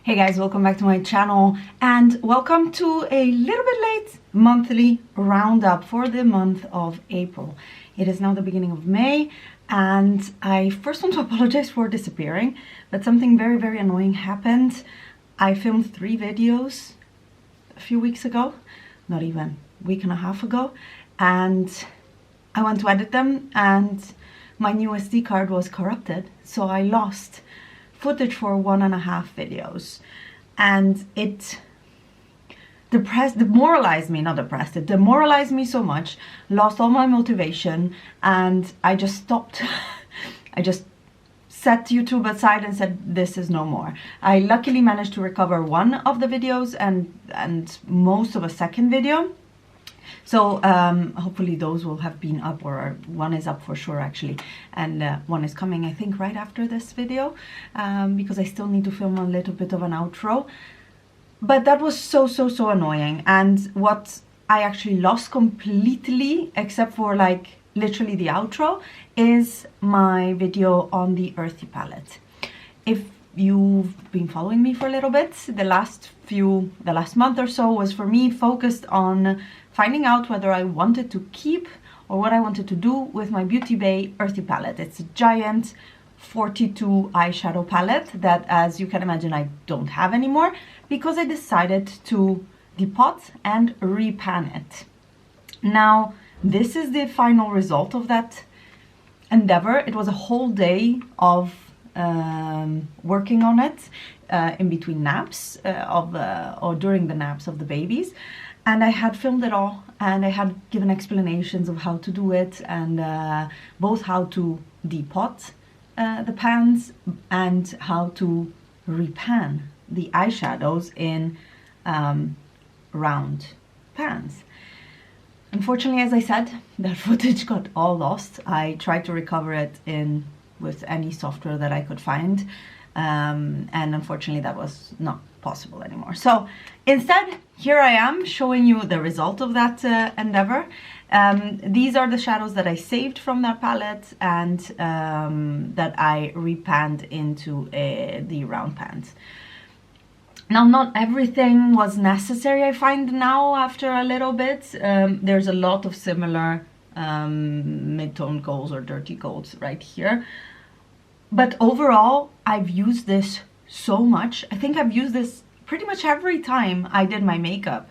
Hey guys, welcome back to my channel and welcome to a little bit late monthly roundup for the month of April. It is now the beginning of May and I first want to apologize for disappearing, but something very annoying happened. I filmed 3 videos a few weeks ago, not even a week and a half ago, and I went to edit them and my new SD card was corrupted, so I lost footage for 1.5 videos, and it demoralized me so much, lost all my motivation, and I just stopped. I just set YouTube aside and said this is no more. I luckily managed to recover one of the videos and most of a second video. So hopefully those will have been up, or one is up for sure actually, and one is coming I think right after this video, because I still need to film a little bit of an outro. But that was so annoying, and what I actually lost completely, except for like literally the outro, is my video on the Earthy palette. If you've been following me for a little bit, the last month or so was for me focused on finding out whether I wanted to keep or what I wanted to do with my Beauty Bay Earthy palette. It's a giant 42 eyeshadow palette that, as you can imagine, I don't have anymore because I decided to depot and repan it. Now, this is the final result of that endeavor. It was a whole day of working on it in between naps or during the naps of the babies, and I had filmed it all, and I had given explanations of how to do it, and both how to depot the pans and how to repan the eyeshadows in round pans. Unfortunately, as I said, that footage got all lost. I tried to recover it with any software that I could find, and unfortunately that was not possible anymore. So instead, here I am showing you the result of that endeavor. These are the shadows that I saved from that palette and that I repanned into the round pans. Now, not everything was necessary, I find now after a little bit. There's a lot of similar mid-tone golds or dirty golds right here. But overall, I've used this so much. I think I've used this pretty much every time I did my makeup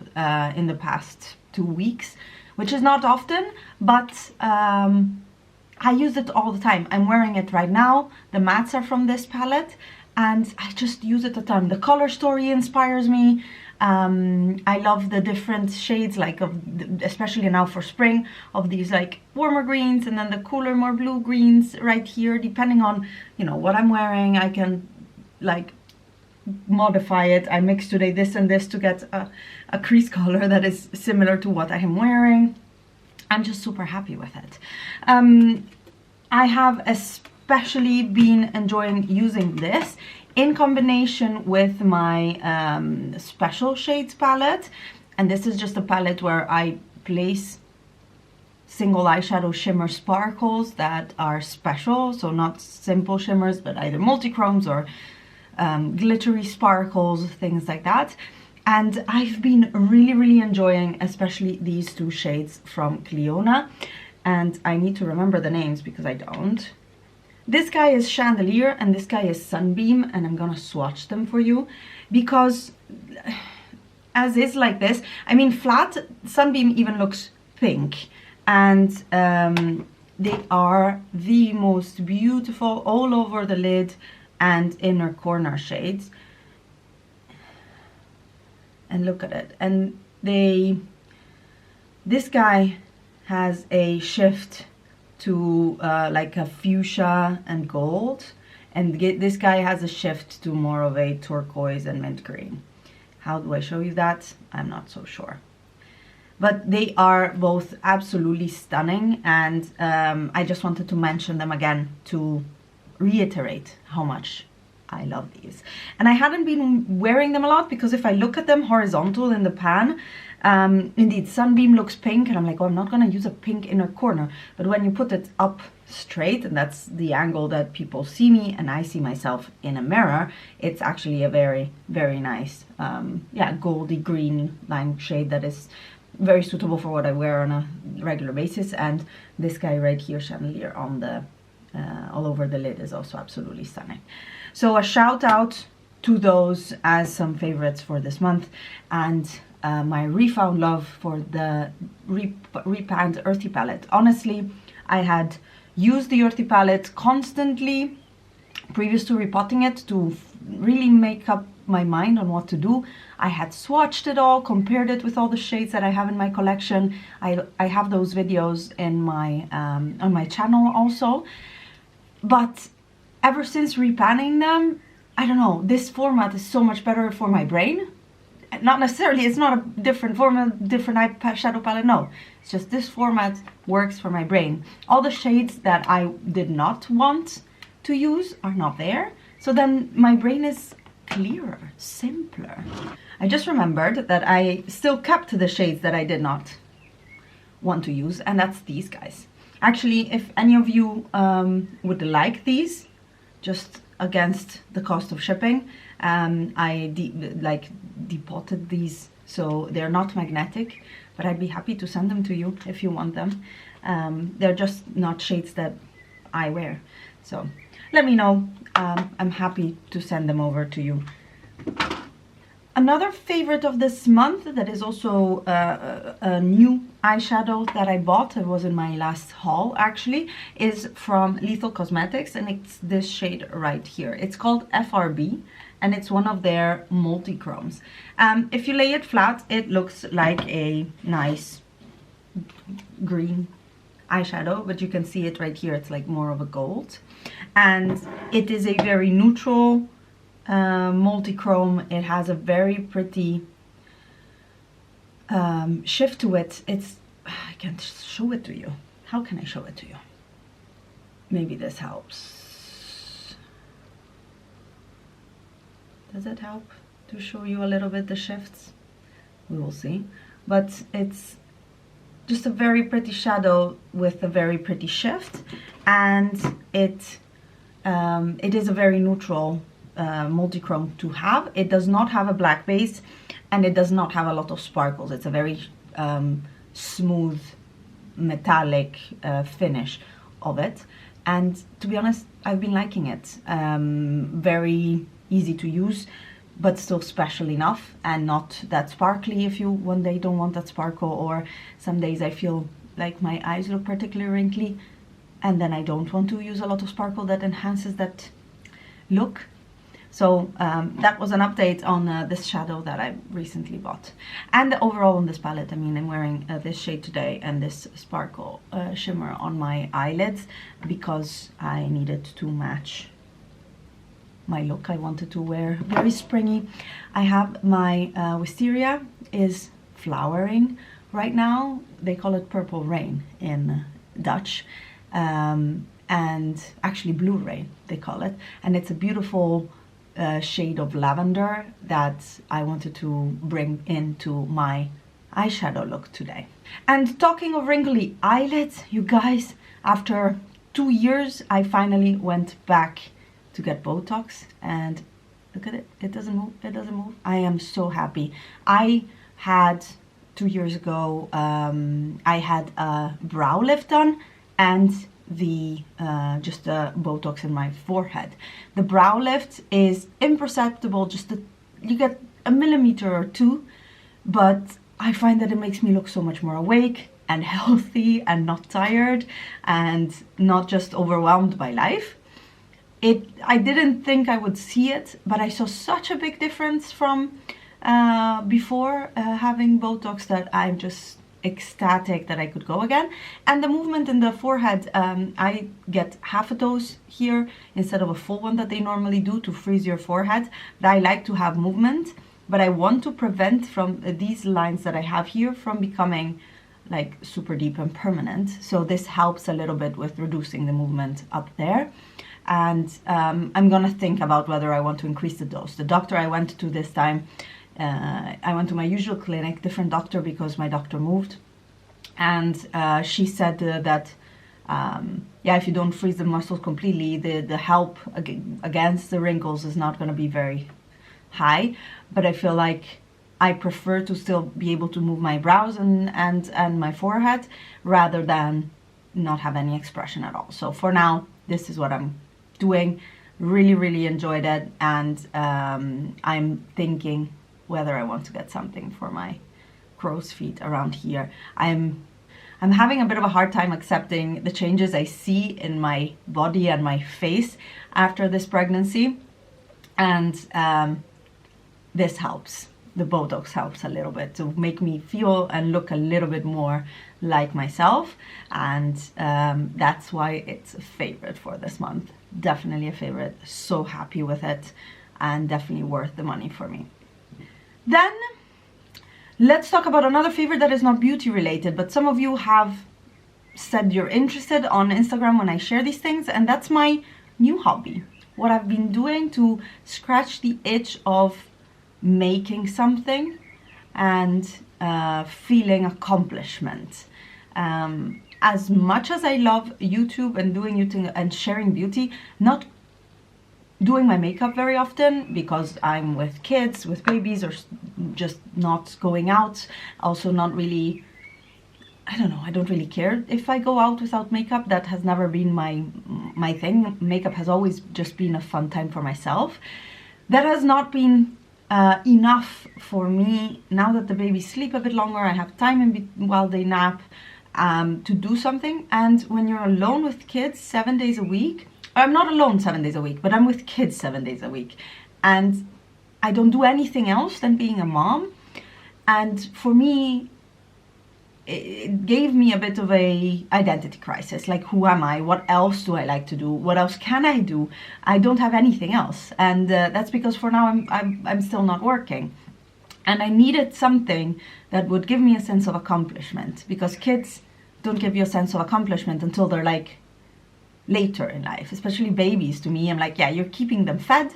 in the past 2 weeks, which is not often, but I use it all the time. I'm wearing it right now. The mattes are from this palette, and I just use it a ton. The color story inspires me. I love the different shades, like especially now for spring, of these like warmer greens and then the cooler, more blue greens right here. Depending on, you know, what I'm wearing, I can like modify it. I mixed today this and this to get a crease color that is similar to what I am wearing. I'm just super happy with it. I have especially been enjoying using this in combination with my special shades palette, and this is just a palette where I place single eyeshadow shimmer sparkles that are special, so not simple shimmers but either multi-chromes or glittery sparkles, things like that. And I've been really enjoying especially these 2 shades from Cliona, and I need to remember the names because I don't. This guy is Chandelier and this guy is Sunbeam, and I'm gonna swatch them for you because as is like this, I mean, flat Sunbeam even looks pink, and they are the most beautiful all over the lid and inner corner shades. And look at it. And this guy has a shift to like a fuchsia and gold, and this guy has a shift to more of a turquoise and mint green. How do I show you that? I'm not so sure, but they are both absolutely stunning, and I just wanted to mention them again to reiterate how much I love these. And I hadn't been wearing them a lot because if I look at them horizontal in the pan, indeed Sunbeam looks pink and I'm like, oh, I'm not gonna use a pink inner corner. But when you put it up straight, and that's the angle that people see me and I see myself in a mirror, it's actually a very, very nice, yeah, goldy green lime shade that is very suitable for what I wear on a regular basis. And this guy right here, chandelier on the all over the lid, is also absolutely stunning. So a shout out to those as some favorites for this month, and my refound love for the Repanned Earthy palette. Honestly, I had used the Earthy palette constantly previous to repotting it to really make up my mind on what to do. I had swatched it all, compared it with all the shades that I have in my collection. I have those videos in my on my channel also. But ever since repanning them, I don't know, this format is so much better for my brain. Not necessarily, it's not a different format, different eyeshadow palette, no. It's just this format works for my brain. All the shades that I did not want to use are not there. So then my brain is clearer, simpler. I just remembered that I still kept the shades that I did not want to use, and that's these guys. Actually, if any of you would like these, just against the cost of shipping, I depotted these, so they're not magnetic, but I'd be happy to send them to you if you want them. They're just not shades that I wear, so let me know. I'm happy to send them over to you. Another favorite of this month that is also a new eyeshadow that I bought, it was in my last haul actually, is from Lethal Cosmetics, and it's this shade right here. It's called FRB, and it's one of their multi-chromes. If you lay it flat, it looks like a nice green eyeshadow, but you can see it right here, it's like more of a gold. And it is a very neutral multi-chrome. It has a very pretty shift to it. I can't show it to you. How can I show it to you? Maybe this helps. Does it help to show you a little bit the shifts? We will see. But it's just a very pretty shadow with a very pretty shift, and it is a very neutral multi-chrome to have. It does not have a black base, and it does not have a lot of sparkles. It's a very smooth metallic finish of it, and to be honest, I've been liking it. Very easy to use, but still special enough and not that sparkly if you one day don't want that sparkle, or some days I feel like my eyes look particularly wrinkly and then I don't want to use a lot of sparkle that enhances that look. So that was an update on this shadow that I recently bought. And overall on this palette, I mean, I'm wearing this shade today and this sparkle shimmer on my eyelids because I needed to match my look. I wanted to wear very springy. I have my wisteria is flowering right now. They call it purple rain in Dutch, and actually blue rain they call it, and it's a beautiful shade of lavender that I wanted to bring into my eyeshadow look today. And talking of wrinkly eyelids, you guys, after 2 years I finally went back to get Botox, and look at it, it doesn't move, it doesn't move. I am so happy. I had 2 years ago, I had a brow lift done and the just a Botox in my forehead. The brow lift is imperceptible, you get a millimeter or two, but I find that it makes me look so much more awake and healthy and not tired and not just overwhelmed by life. I didn't think I would see it, but I saw such a big difference from before having Botox that I'm just ecstatic that I could go again. And the movement in the forehead, I get half a dose here instead of a full one that they normally do to freeze your forehead. But I like to have movement, but I want to prevent from these lines that I have here from becoming like super deep and permanent. So this helps a little bit with reducing the movement up there. and I'm gonna think about whether I want to increase the dose. The doctor I went to this time, I went to my usual clinic, different doctor because my doctor moved, and she said that yeah, if you don't freeze the muscles completely, the help against the wrinkles is not going to be very high. But I feel like I prefer to still be able to move my brows and my forehead rather than not have any expression at all. So for now, this is what I'm doing. Really enjoyed it, and I'm thinking whether I want to get something for my crow's feet around here. I'm having a bit of a hard time accepting the changes I see in my body and my face after this pregnancy, and this helps. The Botox helps a little bit to make me feel and look a little bit more like myself, and that's why it's a favorite for this month. Definitely a favorite. So happy with it, and definitely worth the money for me. Then let's talk about another favorite that is not beauty related, but some of you have said you're interested on Instagram when I share these things, and that's my new hobby. What I've been doing to scratch the itch of making something and feeling accomplishment. As much as I love YouTube and doing YouTube and sharing beauty, not doing my makeup very often because I'm with kids, with babies, or just not going out. Also not really, I don't know, I don't really care if I go out without makeup. That has never been my thing. Makeup has always just been a fun time for myself. That has not been enough for me. Now that the babies sleep a bit longer, I have time while they nap to do something. And when you're alone with kids 7 days a week, I'm not alone 7 days a week, but I'm with kids 7 days a week, and I don't do anything else than being a mom. And for me, it gave me a bit of a identity crisis. Like, who am I? What else do I like to do? What else can I do? I don't have anything else, and that's because for now I'm still not working, and I needed something that would give me a sense of accomplishment, because kids don't give you a sense of accomplishment until they're like later in life, especially babies. To me, I'm like, yeah, you're keeping them fed,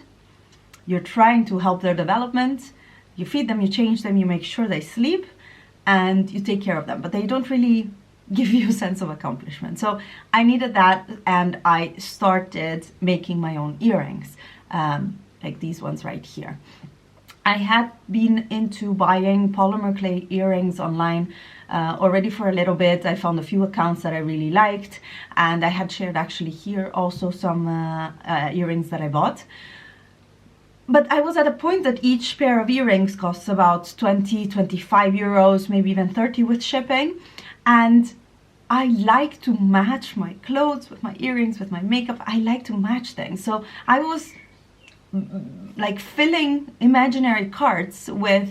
you're trying to help their development, you feed them, you change them, you make sure they sleep, and you take care of them, but they don't really give you a sense of accomplishment. So I needed that, and I started making my own earrings, like these ones right here. I had been into buying polymer clay earrings online already for a little bit. I found a few accounts that I really liked, and I had shared actually here also some earrings that I bought. But I was at a point that each pair of earrings costs about 20, 25 euros, maybe even 30 with shipping. And I like to match my clothes with my earrings, with my makeup. I like to match things. So I was like filling imaginary carts with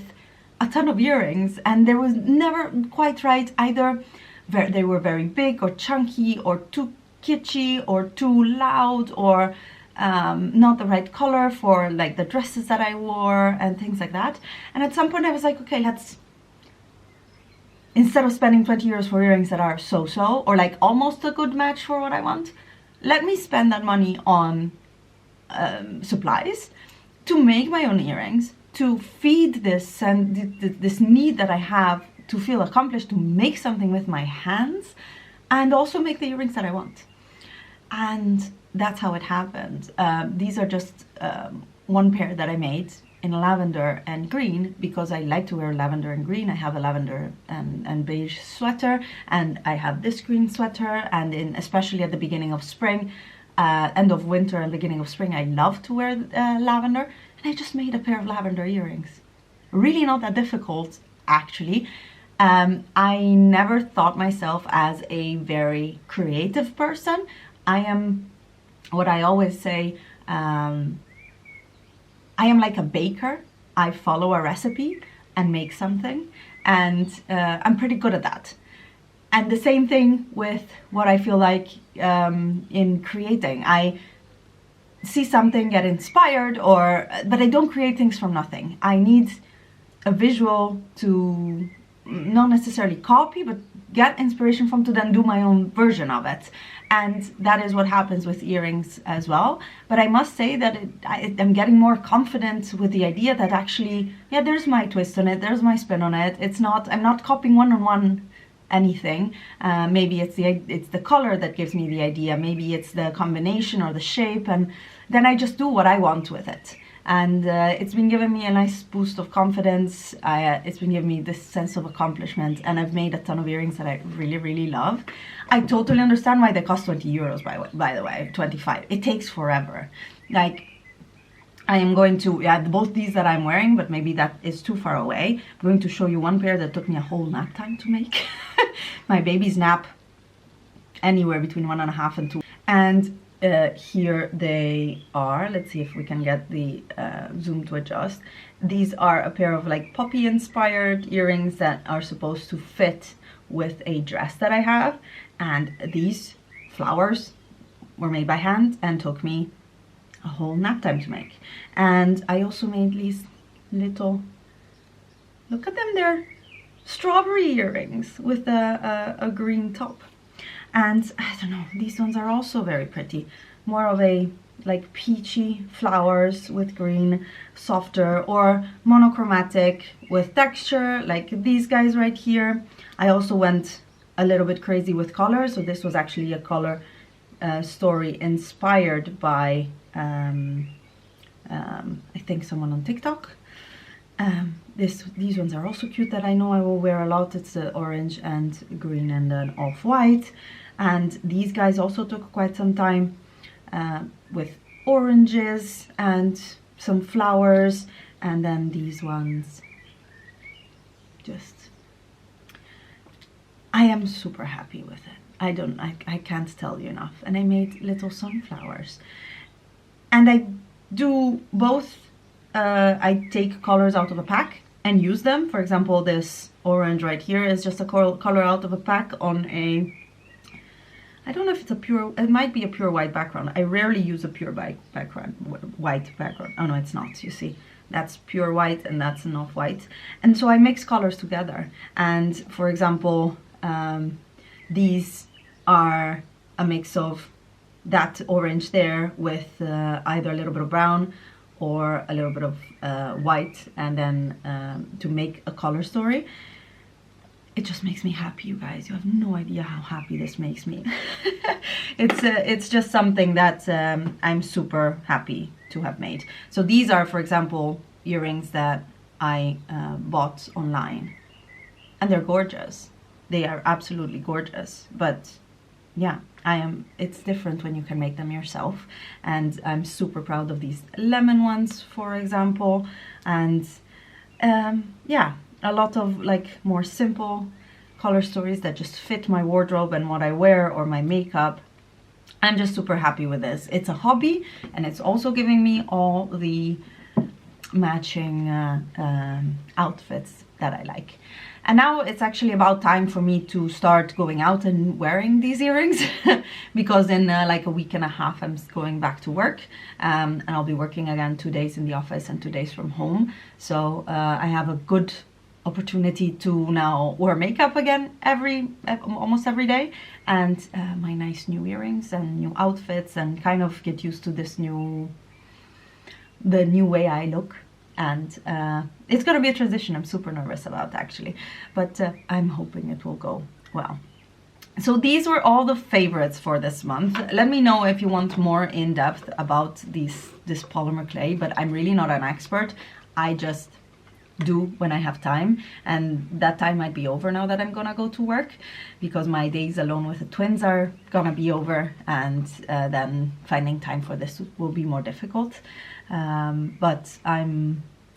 a ton of earrings, and there was never quite right. Either they were very big or chunky or too kitschy or too loud, or not the right color for like the dresses that I wore and things like that. And at some point I was like, okay, let's, instead of spending 20 euros for earrings that are so-so or like almost a good match for what I want, let me spend that money on supplies to make my own earrings, to feed this and this need that I have to feel accomplished, to make something with my hands, and also make the earrings that I want. And that's how it happened. These are just one pair that I made in lavender and green, because I like to wear lavender and green. I have a lavender and beige sweater, and I have this green sweater, and especially at the beginning of spring, end of winter and beginning of spring, I love to wear lavender, and I just made a pair of lavender earrings. Really not that difficult, actually. I never thought myself as a very creative person. I am, what I always say, I am like a baker. I follow a recipe and make something, and I'm pretty good at that. And the same thing with what I feel like in creating. I see something, get inspired, but I don't create things from nothing. I need a visual to not necessarily copy, but get inspiration from to then do my own version of it. And that is what happens with earrings as well. But I must say that I'm getting more confident with the idea that actually, yeah, there's my twist on it, there's my spin on it. It's not, I'm not copying one-on-one anything. Maybe it's the color that gives me the idea, maybe it's the combination or the shape, and then I just do what I want with it. And it's been giving me a nice boost of confidence. It's been giving me this sense of accomplishment, and I've made a ton of earrings that I really, really love. I totally understand why they cost 20 euros, by the way, 25. It takes forever. Like, I am going to, yeah, both these that I'm wearing, but maybe that is too far away. I'm going to show you one pair that took me a whole nap time to make. My baby's nap, anywhere between 1.5 and 2. And here they are. Let's see if we can get the zoom to adjust. These are a pair of like poppy inspired earrings that are supposed to fit with a dress that I have, and these flowers were made by hand and took me a whole nap time to make. And I also made these little, look at them, they're strawberry earrings with a green top. And I don't know, these ones are also very pretty. More of a like peachy flowers with green, softer, or monochromatic with texture, like these guys right here. I also went a little bit crazy with color, so this was actually a color story inspired by, I think someone on TikTok. These ones are also cute that I know I will wear a lot. It's the orange and green and then off-white. And these guys also took quite some time with oranges and some flowers. And then these ones, just, I am super happy with it. I can't tell you enough. And I made little sunflowers. And I do both, I take colors out of a pack and use them. For example, this orange right here is just a color out of a pack on a, I don't know if it's a pure, it might be a pure white background. I rarely use a pure white background. Oh no, it's not, you see. That's pure white and that's an off-white. And so I mix colors together. And for example, these are a mix of that orange there with either a little bit of brown or a little bit of white, and then to make a color story. It just makes me happy, you guys. You have no idea how happy this makes me. It's just something that I'm super happy to have made. So these are, for example, earrings that I bought online, and they're gorgeous. They are absolutely gorgeous. But yeah, it's different when you can make them yourself. And I'm super proud of these lemon ones, for example. And yeah, a lot of like more simple color stories that just fit my wardrobe and what I wear or my makeup. I'm just super happy with this. It's a hobby, and it's also giving me all the matching outfits that I like. And now it's actually about time for me to start going out and wearing these earrings because in like a week and a half I'm going back to work, and I'll be working again 2 days in the office and 2 days from home. So I have a good opportunity to now wear makeup again almost every day, and my nice new earrings and new outfits, and kind of get used to this the new way I look. And it's gonna be a transition. I'm super nervous about this, but I'm hoping it will go well. So these were all the favorites for this month. Let me know if you want more in depth about this polymer clay, but I'm really not an expert. I just do when I have time, and that time might be over now that I'm gonna go to work, because my days alone with the twins are gonna be over, and then finding time for this will be more difficult. But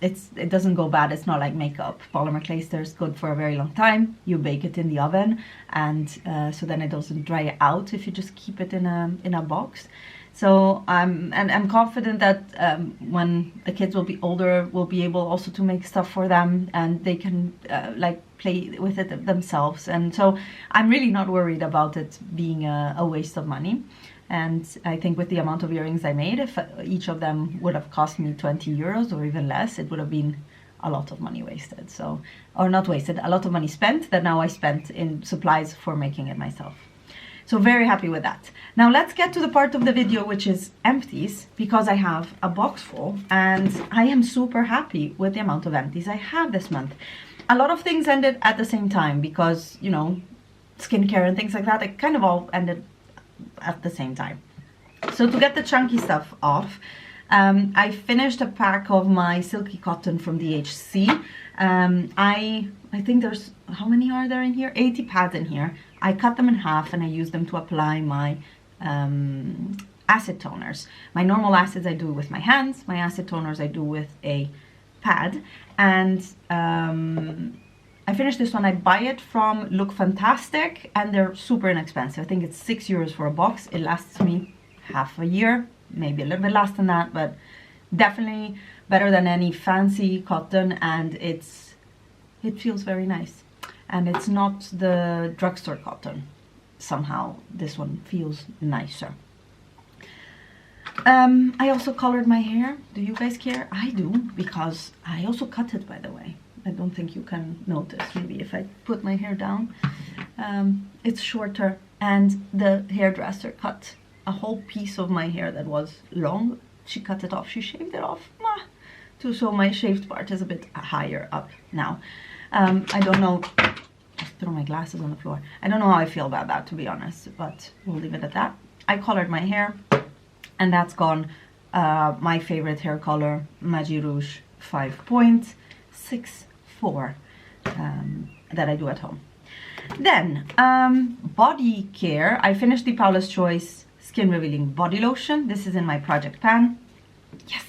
it doesn't go bad. It's not like makeup. Polymer clay is good for a very long time. You bake it in the oven, and so then it doesn't dry out if you just keep it in a box. So I'm confident that when the kids will be older, we'll be able also to make stuff for them, and they can like play with it themselves. And so I'm really not worried about it being a waste of money. And I think with the amount of earrings I made, if each of them would have cost me 20 euros or even less, it would have been a lot of money wasted. So, or not wasted, a lot of money spent that now I spent in supplies for making it myself. So very happy with that. Now let's get to the part of the video which is empties, because I have a box full and I am super happy with the amount of empties I have this month. A lot of things ended at the same time because, you know, skincare and things like that, it kind of all ended at the same time. So to get the chunky stuff off, I finished a pack of my silky cotton from DHC. I think there's, how many are there in here? 80 pads in here. I cut them in half and I use them to apply my acid toners. My normal acids I do with my hands, my acid toners I do with a pad. And I finished this one. I buy it from Look Fantastic and they're super inexpensive. I think it's €6 for a box. It lasts me half a year, maybe a little bit less than that, but definitely better than any fancy cotton, and it feels very nice. And it's not the drugstore cotton. Somehow this one feels nicer. I also colored my hair. Do you guys care? I do, because I also cut it, by the way. I don't think you can notice. Maybe if I put my hair down, it's shorter, and the hairdresser cut a whole piece of my hair that was long. She cut it off. She shaved it off. So my shaved part is a bit higher up now. I don't know. Just throw my glasses on the floor. I don't know how I feel about that, to be honest, but we'll leave it at that. I colored my hair, and that's gone. My favorite hair color, Magi Rouge 5.64, that I do at home. Then, body care. I finished the Paula's Choice Skin Revealing Body Lotion. This is in my project pan. Yes,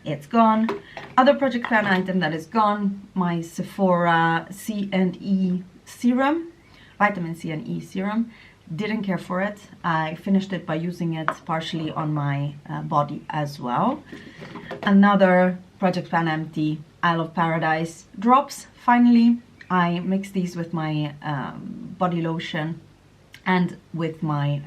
it's gone. Other project pan item that is gone, my Sephora C&E serum, vitamin C and E serum. Didn't care for it. I finished it by using it partially on my body as well. Another project pan empty, Isle of Paradise drops. Finally, I mix these with my body lotion and with my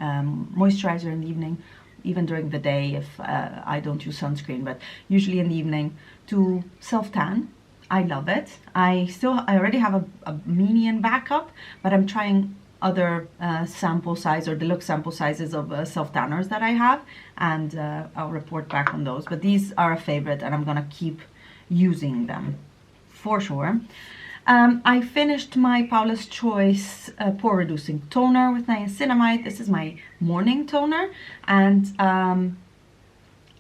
moisturizer in the evening, even during the day if I don't use sunscreen, but usually in the evening to self-tan. I love it. I already have a medium backup, but I'm trying other sample size or deluxe sample sizes of self-tanners that I have, and I'll report back on those. But these are a favorite and I'm gonna keep using them for sure. I finished my Paula's Choice pore reducing toner with niacinamide. This is my morning toner, and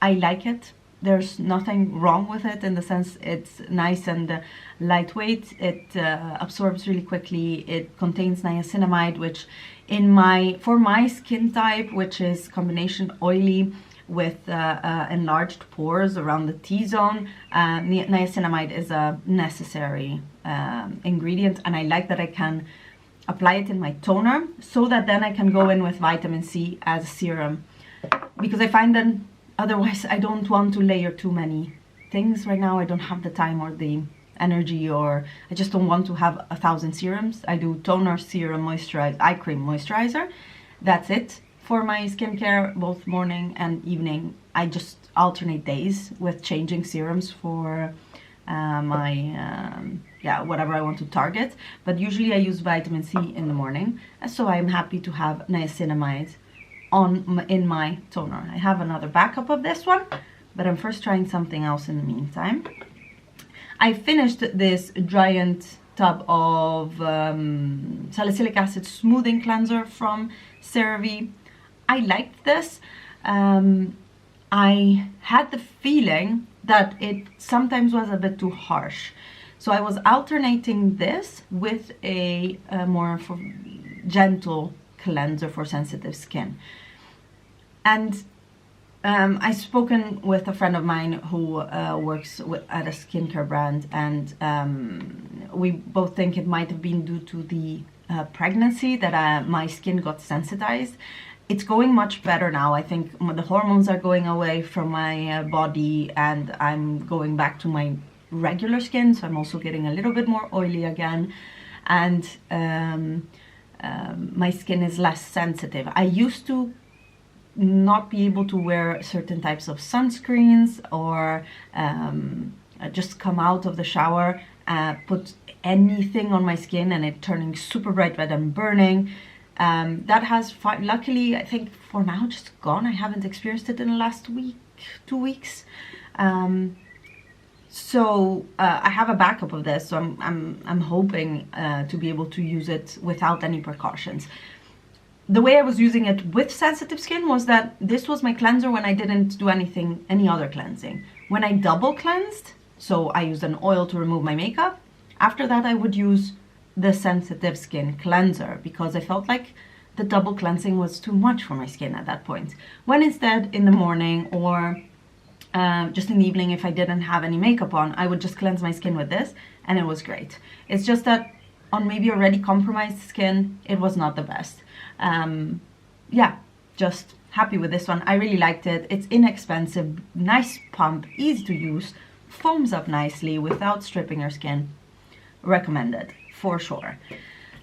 I like it. There's nothing wrong with it in the sense it's nice and lightweight. It absorbs really quickly. It contains niacinamide, which for my skin type, which is combination oily with enlarged pores around the T-zone, niacinamide is a necessary ingredient, and I like that I can apply it in my toner so that then I can go in with vitamin C as serum, because I find that otherwise I don't want to layer too many things right now. I don't have the time or the energy, or I just don't want to have 1,000 serums. I do toner, serum, moisturizer, eye cream, moisturizer. That's it for my skincare, both morning and evening. I just alternate days with changing serums for whatever I want to target. But usually I use vitamin C in the morning, so I'm happy to have niacinamide in my toner. I have another backup of this one, but I'm first trying something else in the meantime. I finished this giant tub of salicylic acid smoothing cleanser from CeraVe. I liked this. I had the feeling that it sometimes was a bit too harsh, so I was alternating this with a more gentle cleanser for sensitive skin. And I've spoken with a friend of mine who works at a skincare brand, and we both think it might have been due to the pregnancy that my skin got sensitized. It's going much better now. I think the hormones are going away from my body, and I'm going back to my regular skin, so I'm also getting a little bit more oily again, and my skin is less sensitive. I used to not be able to wear certain types of sunscreens or just come out of the shower, put anything on my skin and it turning super bright red and burning. That has luckily, I think for now, just gone. I haven't experienced it in the last week, 2 weeks. So I have a backup of this, so I'm hoping to be able to use it without any precautions. The way I was using it with sensitive skin was that this was my cleanser when I didn't do any other cleansing. When I double cleansed, so I used an oil to remove my makeup, after that I would use the sensitive skin cleanser because I felt like the double cleansing was too much for my skin at that point. When instead in the morning or just in the evening, if I didn't have any makeup on, I would just cleanse my skin with this and it was great. It's just that on maybe already compromised skin, it was not the best. Yeah, just happy with this one. I really liked it. It's inexpensive, nice pump, easy to use, foams up nicely without stripping your skin. Recommended for sure.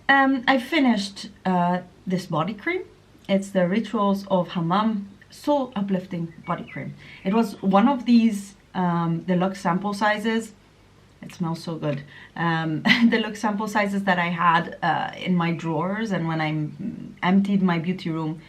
I finished this body cream. It's the Rituals of Hammam Soul Uplifting Body Cream. It was one of these deluxe sample sizes. It smells so good. Deluxe sample sizes that I had in my drawers, and when I emptied my beauty room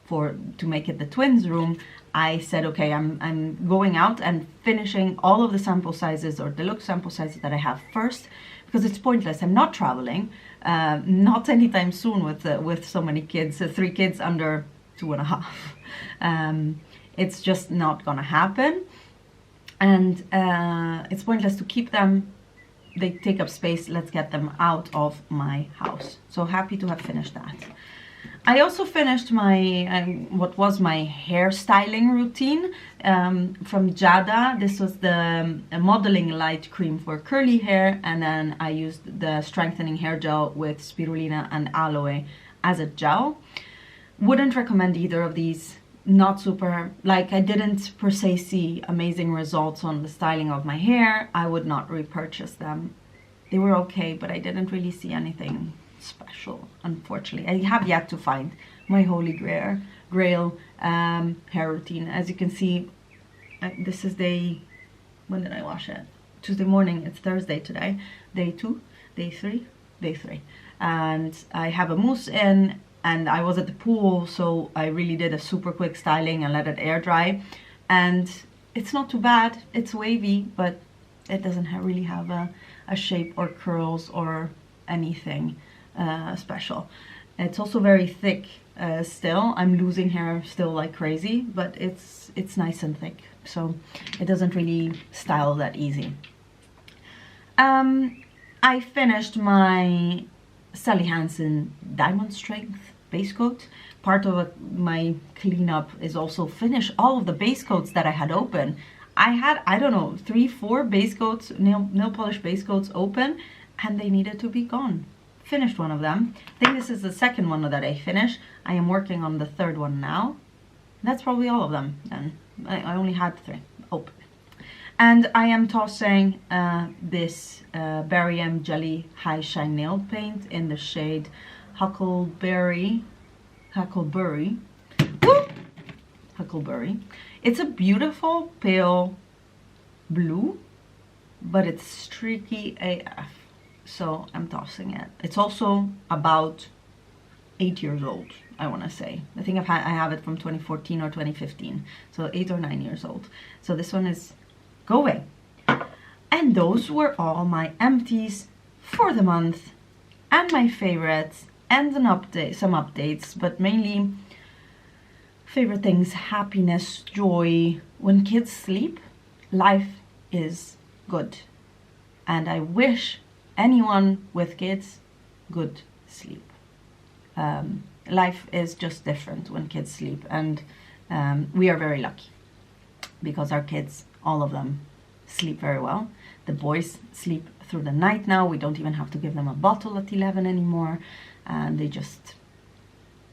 to make it the twins room, I said, okay, I'm going out and finishing all of the sample sizes or deluxe sample sizes that I have first, because it's pointless. I'm not traveling, not anytime soon with so many kids, 3 kids under 2.5. It's just not gonna happen, and it's pointless to keep them. They take up space. Let's get them out of my house. So happy to have finished that. I also finished my what was my hair styling routine from Jada. This was the modeling light cream for curly hair, and then I used the strengthening hair gel with spirulina and aloe as a gel. Wouldn't recommend either of these. Not super, like I didn't per se see amazing results on the styling of my hair. I would not repurchase them. They were okay, but I didn't really see anything special, unfortunately. I have yet to find my holy grail hair routine. As you can see, this is when did I wash it? Tuesday morning. It's Thursday today. Day 2, day 3, day 3. And I have a mousse in, and I was at the pool, so I really did a super quick styling and let it air dry. And it's not too bad. It's wavy, but it doesn't really have a shape or curls or anything special. It's also very thick still. I'm losing hair still like crazy, but it's nice and thick, so it doesn't really style that easy. I finished my Sally Hansen Diamond Strength base coat. Part of my cleanup is also finish all of the base coats that I had open. I had, I don't know, 3-4 base coats, nail polish base coats open, and they needed to be gone. Finished one of them. I think this is the second one that I finished. I am working on the third one now. That's probably all of them then. I only had 3 open. And I am tossing this Berry M Jelly High Shine Nail Paint in the shade Huckleberry. It's a beautiful pale blue, but it's streaky AF. So I'm tossing it. It's also about 8 years old, I want to say. I think I have it from 2014 or 2015. So 8 or 9 years old. So this one is going. And those were all my empties for the month, and my favorites, and some updates, but mainly favorite things: happiness, joy. When kids sleep, life is good, and I wish anyone with kids good sleep. Life is just different when kids sleep, and we are very lucky because our kids, all of them, sleep very well. The boys sleep through the night now. We don't even have to give them a bottle at 11 anymore, and they just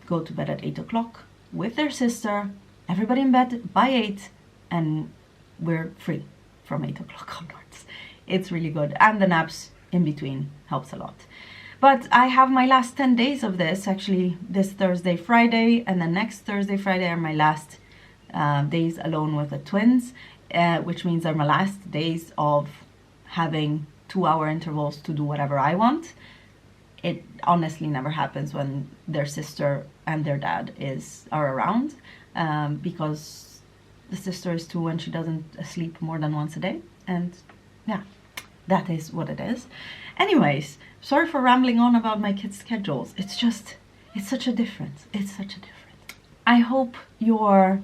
go to bed at 8 o'clock with their sister, everybody in bed by 8, and we're free from 8 o'clock onwards. It's really good, and the naps in between helps a lot. But I have my last 10 days of this, actually this Thursday, Friday, and the next Thursday, Friday are my last days alone with the twins. which means they're my last days of having 2-hour intervals to do whatever I want. It honestly never happens when their sister and their dad are around, because the sister is 2 and she doesn't sleep more than once a day, and yeah, that is what it is. Anyways, sorry for rambling on about my kids' schedules. It's such a difference. I hope your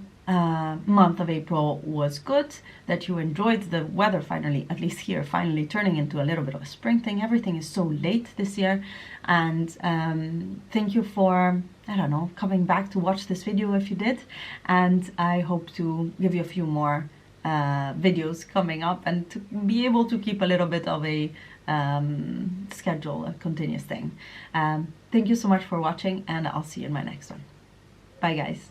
month of April was good, that you enjoyed the weather finally, at least here, finally turning into a little bit of a spring thing. Everything is so late this year, and thank you for, I don't know, coming back to watch this video if you did, and I hope to give you a few more videos coming up and to be able to keep a little bit of a schedule, a continuous thing. Thank you so much for watching, and I'll see you in my next one. Bye guys.